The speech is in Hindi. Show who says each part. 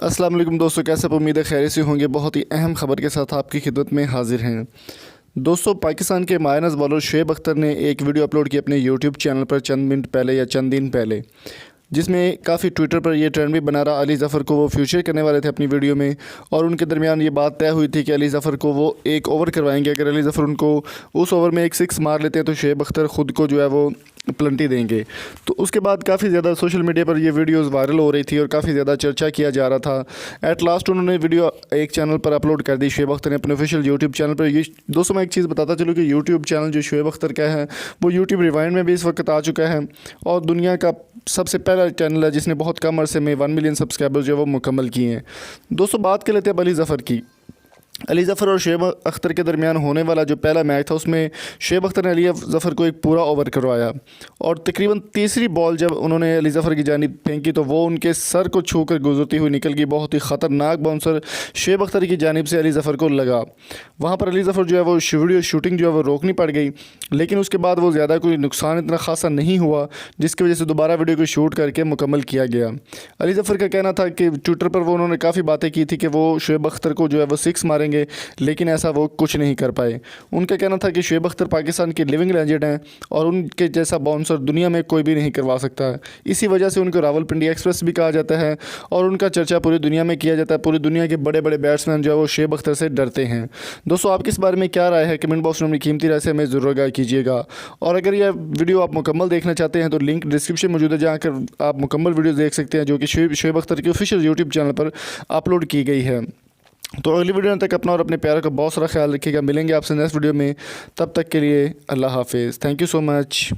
Speaker 1: अस्सलाम वालेकुम दोस्तों, कैसे आप? उम्मीद है खैर से होंगे। बहुत ही अहम खबर के साथ आपकी खिदमत में हाजिर हैं। दोस्तों, पाकिस्तान के मायनस बॉलर शुएब अख्तर ने एक वीडियो अपलोड की अपने यूट्यूब चैनल पर चंद मिनट पहले या चंद दिन पहले, जिसमें काफ़ी ट्विटर पर यह ट्रेंड भी बना रहा। अली ज़फ़र को वो फ्यूचर करने वाले थे अपनी वीडियो में, और उनके दरमियान ये बात तय हुई थी कि अली ज़फ़र को वो एक ओवर करवाएंगे। अगर अली ज़फ़र उनको उस ओवर में एक सिक्स मार लेते हैं तो शुएब अख्तर ख़ुद को जो है वो प्लेंटी देंगे। तो उसके बाद काफ़ी ज़्यादा सोशल मीडिया पर ये वीडियोस वायरल हो रही थी और काफ़ी ज़्यादा चर्चा किया जा रहा था। एट लास्ट उन्होंने वीडियो एक चैनल पर अपलोड कर दी, शुएब अख्तर ने अपने ऑफिशियल यूट्यूब चैनल पर। ये दोस्तों, मैं एक चीज़ बताता चलूँ कि यूट्यूब चैनल जो शुएब अख्तर का है वो यूट्यूब रिवाइंड में भी इस वक्त आ चुका है, और दुनिया का सबसे पहला चैनल है जिसने बहुत कम अरसे में 1 मिलियन सब्सक्राइबर्स जो है वो मुकम्मल किए हैं। दोस्तों, बात कर लेते हैं अली ज़फ़र की। अली ज़फ़र और शुएब अख्तर के दरमियान होने वाला जो पहला मैच था उसमें शुएब अख्तर ने अली ज़फ़र को एक पूरा ओवर करवाया, और तकरीबन तीसरी बॉल जब उन्होंने अली ज़फ़र की जानिब फेंकी तो वो उनके सर को छूकर गुजरती हुई निकल गई। बहुत ही ख़तरनाक बाउंसर शुएब अख्तर की जानिब से अली ज़फ़र को लगा। वहाँ पर अली ज़फ़र जो है वो वीडियो शूटिंग जो है वो रोकनी पड़ गई, लेकिन उसके बाद वो ज़्यादा कोई नुकसान इतना खासा नहीं हुआ, जिसकी वजह से दोबारा वीडियो को शूट करके मुकम्मल किया गया। अली ज़फ़र का कहना था कि ट्विटर पर वो उन्होंने काफ़ी बातें की थी कि वो शुएब अख्तर को जो है वो सिक्स मारेंगे, लेकिन ऐसा वो कुछ नहीं कर पाए। उनका कहना था कि शुएब अख्तर पाकिस्तान के लिविंग लेजेंड हैं और उनके जैसा बाउंसर दुनिया में कोई भी नहीं करवा सकता है। इसी वजह से उनको रावलपिंडी एक्सप्रेस भी कहा जाता है और उनका चर्चा पूरी दुनिया में किया जाता है। पूरी दुनिया के बड़े बड़े बैट्समैन जो है वो शुएब अख्तर से डरते हैं। दोस्तों, आपकी इस बारे में क्या राय है? कमेंट बॉक्स में अपनी कीमती राय से हमें ज़रूर आगाह कीजिएगा। और अगर यह वीडियो आप मुकम्मल देखना चाहते हैं तो लिंक डिस्क्रिप्शन में मौजूद है, जहाँ कर आप मुकम्मल वीडियो देख सकते हैं जो कि शुएब अख्तर के ऑफिशियल यूट्यूब चैनल पर अपलोड की गई है। तो अगली वीडियो तक अपना और अपने प्यार का बहुत सारा ख्याल रखिएगा। मिलेंगे आपसे नेक्स्ट वीडियो में, तब तक के लिए अल्लाह हाफिज़। Thank you so much.